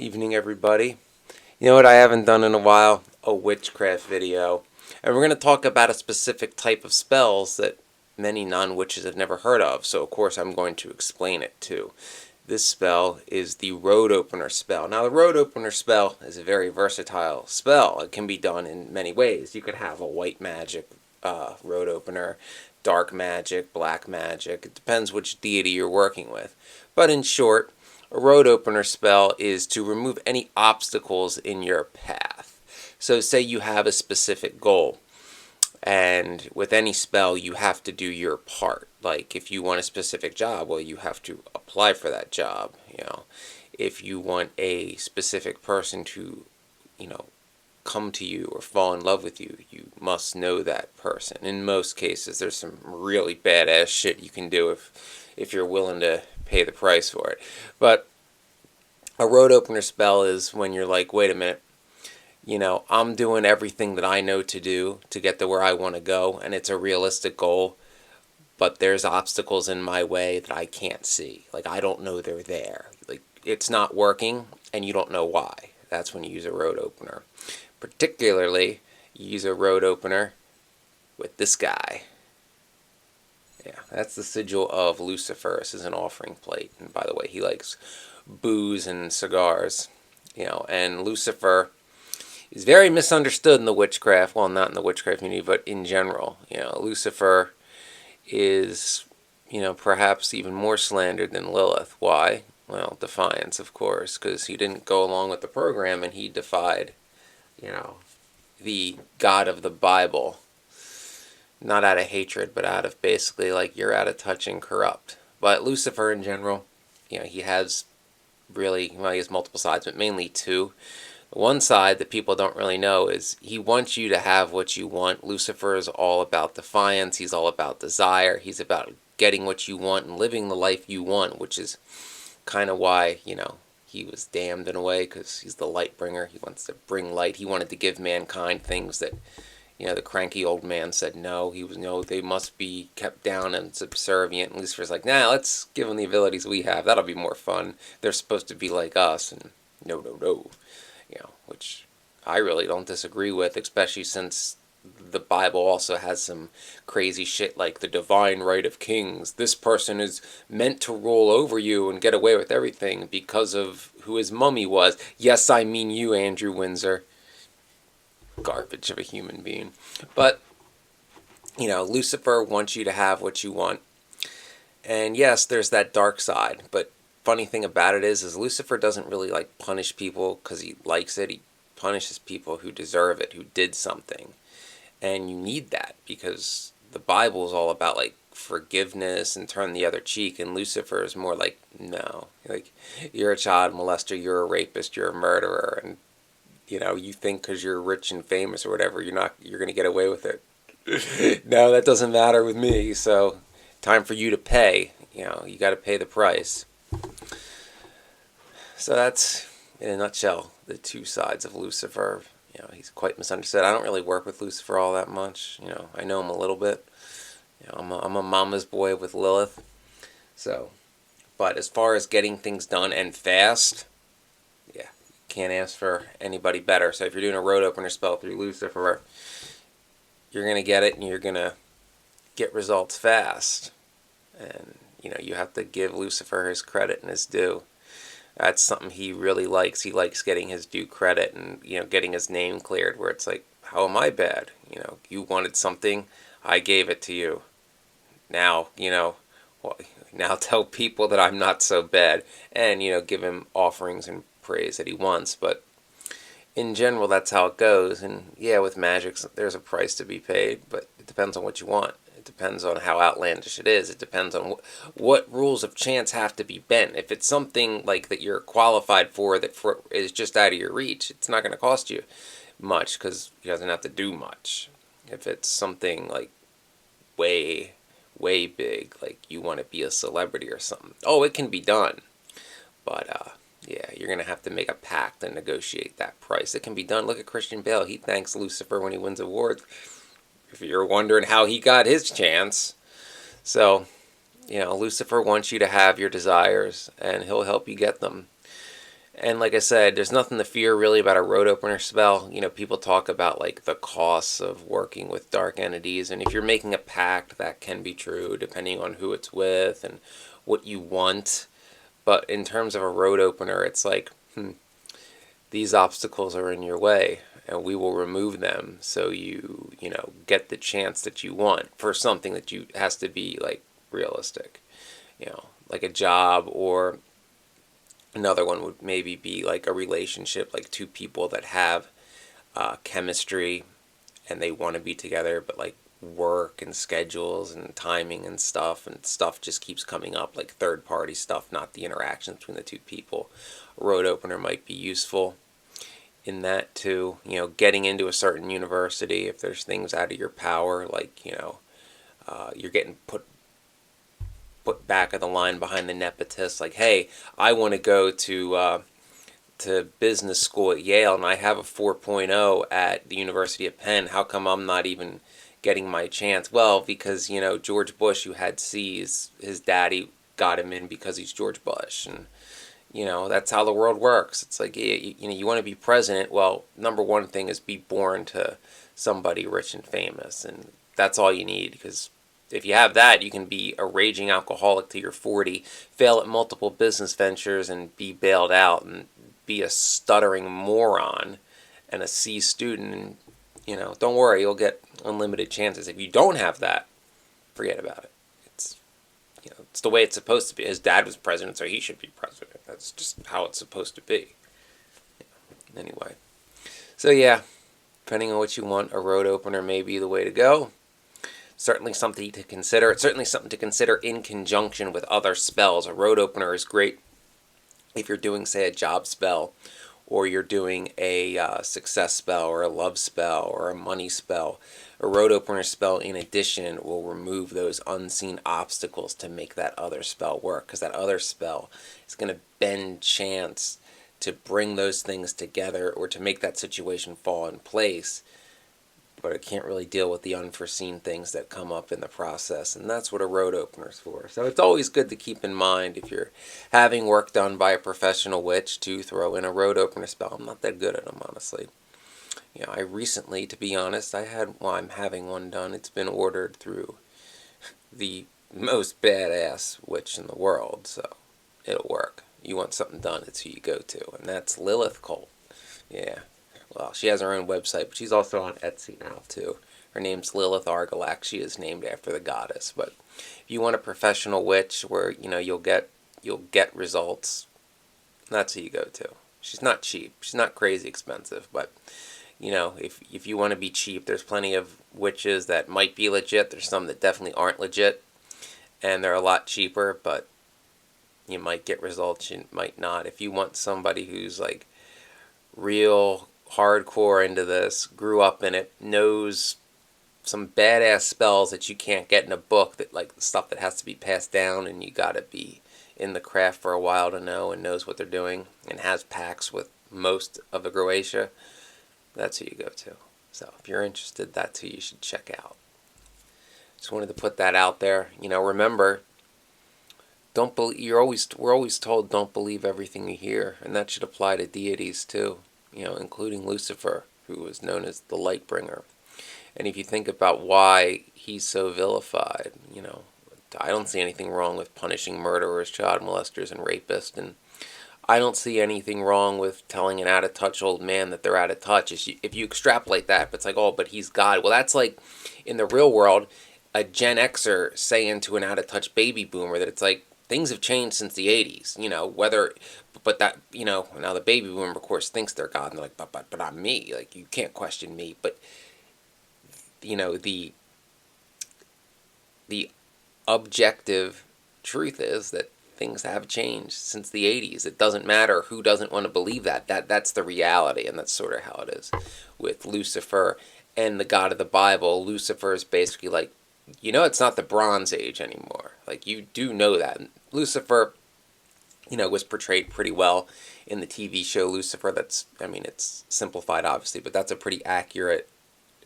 Evening, everybody. You know what I haven't done in a while? A witchcraft video. And we're going to talk about a specific type of spells that many non-witches have never heard of. So, of course, I'm going to explain it too. This spell is the Road Opener spell. Now, the Road Opener spell is a very versatile spell. It can be done in many ways. You could have a white magic Road Opener, dark magic, black magic. It depends which deity you're working with. But in short, a road opener spell is to remove any obstacles in your path. So say you have a specific goal, and with any spell you have to do your part. Like if you want a specific job, well, you have to apply for that job. If you want a specific person to, you know, come to you or fall in love with you, you must know that person. In most cases, there's some really badass shit you can do if you're willing to pay the price for it. But a road opener spell is when you're like, wait a minute, I'm doing everything that I know to do to get to where I want to go, and it's a realistic goal, but there's obstacles in my way that I can't see. Like, I don't know they're there. Like, it's not working, and you don't know why. That's when you use a road opener. Particularly, you use a road opener with this guy. Yeah, that's the sigil of Lucifer. This is an offering plate. And by the way, he likes booze and cigars. And Lucifer is very misunderstood in the witchcraft. Well, not in the witchcraft community, but in general. Lucifer is, perhaps even more slandered than Lilith. Why? Well, defiance, of course, because he didn't go along with the program and he defied, the God of the Bible. Not out of hatred, but out of basically like, you're out of touch and corrupt. But Lucifer in general, he has really, well, he has multiple sides, but mainly two. One side that people don't really know is he wants you to have what you want. Lucifer is all about defiance. He's all about desire. He's about getting what you want and living the life you want, which is kind of why, he was damned in a way, because he's the light bringer. He wants to bring light. He wanted to give mankind things that, the cranky old man said no. He was, no, they must be kept down and subservient. And Lucifer's like, nah, let's give them the abilities we have. That'll be more fun. They're supposed to be like us. And no, no, no. Which I really don't disagree with, especially since the Bible also has some crazy shit like the divine right of kings. This person is meant to rule over you and get away with everything because of who his mummy was. Yes, I mean you, Andrew Windsor. Garbage of a human being. But, Lucifer wants you to have what you want. And yes, there's that dark side, but funny thing about it is Lucifer doesn't really like punish people because he likes it. He punishes people who deserve it, who did something. And you need that because the Bible is all about like forgiveness and turn the other cheek, and Lucifer is more like, no, like, you're a child molester, you're a rapist, you're a murderer, and you think because you're rich and famous or whatever, you're going to get away with it. No, that doesn't matter with me. So time for you to pay. You got to pay the price. So that's, in a nutshell, the two sides of Lucifer. He's quite misunderstood. I don't really work with Lucifer all that much. I know him a little bit. I'm a mama's boy with Lilith. So, but as far as getting things done and fast, yeah, can't ask for anybody better. So if you're doing a road opener spell through Lucifer, you're going to get it and you're going to get results fast. And, you have to give Lucifer his credit and his due. That's something he really likes. He likes getting his due credit and, getting his name cleared, where it's like, how am I bad? You wanted something, I gave it to you. Now, well, now tell people that I'm not so bad, and, give him offerings and praise that he wants. But in general, that's how it goes. And yeah, with magic, there's a price to be paid, but it depends on what you want. It depends on how outlandish it is. It depends on what rules of chance have to be bent. If it's something like that you're qualified for, that is just out of your reach, it's not going to cost you much because he doesn't have to do much. If it's something like way, way big, like you want to be a celebrity or something, oh, it can be done. But yeah, you're going to have to make a pact and negotiate that price. It can be done. Look at Christian Bale. He thanks Lucifer when he wins awards. If you're wondering how he got his chance. So, Lucifer wants you to have your desires, and he'll help you get them. And like I said, there's nothing to fear really about a road opener spell. You know, people talk about like the costs of working with dark entities, and if you're making a pact, that can be true depending on who it's with and what you want. But in terms of a road opener, it's like, these obstacles are in your way, and we will remove them so you know, get the chance that you want for something that you has to be like realistic. You know, like a job, or another one would maybe be like a relationship, like two people that have chemistry and they want to be together, but like work and schedules and timing and stuff just keeps coming up, like third party stuff, not the interaction between the two people. A road opener might be useful in that too. You know, getting into a certain university, if there's things out of your power, like, you know, you're getting put back of the line behind the nepotist, like, hey, I want to go to business school at Yale and I have a 4.0 at the University of Penn. How come I'm not even getting my chance? Well, because, you know, George Bush, who had C's, his daddy got him in because he's George Bush. And, you know, that's how the world works. It's like, you know, you want to be president. Well, number one thing is be born to somebody rich and famous. And that's all you need, because if you have that, you can be a raging alcoholic till you're 40, fail at multiple business ventures and be bailed out, and be a stuttering moron and a C student. And, you know, don't worry, you'll get unlimited chances. If you don't have that, forget about it. It's, you know, it's the way it's supposed to be. His dad was president, so he should be president. That's just how it's supposed to be. Anyway, so yeah, depending on what you want, a road opener may be the way to go. Certainly something to consider. It's certainly something to consider in conjunction with other spells. A road opener is great if you're doing, say, a job spell, or you're doing a success spell, or a love spell, or a money spell. A road opener spell, in addition, will remove those unseen obstacles to make that other spell work, because that other spell is going to bend chance to bring those things together, or to make that situation fall in place, but it can't really deal with the unforeseen things that come up in the process, and that's what a road opener is for. So it's always good to keep in mind, if you're having work done by a professional witch, to throw in a road opener spell. I'm not that good at them, honestly. You know, I recently, to be honest, I'm having one done. It's been ordered through the most badass witch in the world, so it'll work. You want something done, it's who you go to, and that's Lilith Cole. Yeah. Well, she has her own website, but she's also on Etsy now, too. Her name's Lilith Argalax. She is named after the goddess. But if you want a professional witch where, you know, you'll get results, that's who you go to. She's not cheap. She's not crazy expensive. But, you know, if you want to be cheap, there's plenty of witches that might be legit. There's some that definitely aren't legit. And they're a lot cheaper, but you might get results, you might not. If you want somebody who's, like, real hardcore into this, grew up in it, knows some badass spells that you can't get in a book, that, like, the stuff that has to be passed down, and you gotta be in the craft for a while to know, and knows what they're doing, and has pacts with most of the Croatia, that's who you go to. So if you're interested, that's who you should check out. Just wanted to put that out there. You know, remember, we're always told, don't believe everything you hear, and that should apply to deities too. You know, including Lucifer, who was known as the light bringer. And if you think about why he's so vilified, you know, I don't see anything wrong with punishing murderers, child molesters, and rapists, and I don't see anything wrong with telling an out-of-touch old man that they're out of touch. If you extrapolate that, it's like, oh, but he's God. Well, that's like, in the real world, a Gen Xer saying to an out-of-touch baby boomer that it's like, things have changed since the 80s, you know, but that, you know, now the baby boomer, of course, thinks they're God, and they're like, but I'm me, like, you can't question me. But, you know, the objective truth is that things have changed since the 80s. It doesn't matter who doesn't want to believe that. That's the reality, and that's sort of how it is with Lucifer and the God of the Bible. Lucifer is basically like, you know, it's not the Bronze Age anymore. Like, you do know that. Lucifer, you know, was portrayed pretty well in the TV show Lucifer. It's simplified, obviously, but that's a pretty accurate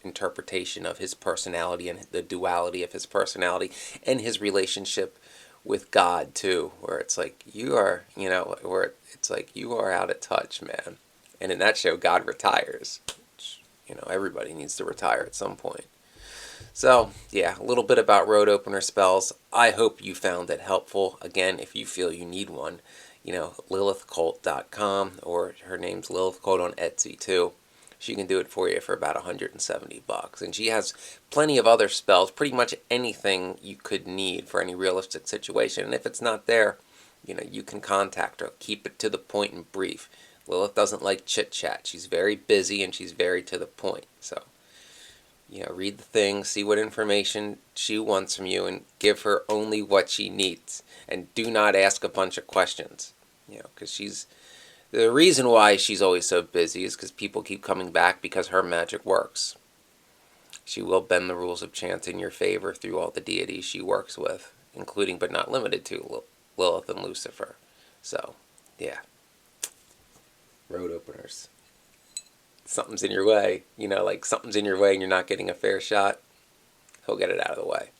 interpretation of his personality and the duality of his personality and his relationship with God too, where it's like you are, where it's like you are out of touch, man. And in that show, God retires. Which, everybody needs to retire at some point. So, yeah, a little bit about road opener spells. I hope you found it helpful. Again, if you feel you need one, lilithcult.com, or her name's Lilith Cult on Etsy too. She can do it for you for about $170. And she has plenty of other spells, pretty much anything you could need for any realistic situation. And if it's not there, you can contact her. Keep it to the point and brief. Lilith doesn't like chit-chat. She's very busy and she's very to the point. So, read the thing, see what information she wants from you, and give her only what she needs. And do not ask a bunch of questions. Because the reason why she's always so busy is because people keep coming back because her magic works. She will bend the rules of chance in your favor through all the deities she works with, including but not limited to Lilith and Lucifer. So, yeah. Road openers. Something's in your way, like something's in your way and you're not getting a fair shot, he'll get it out of the way.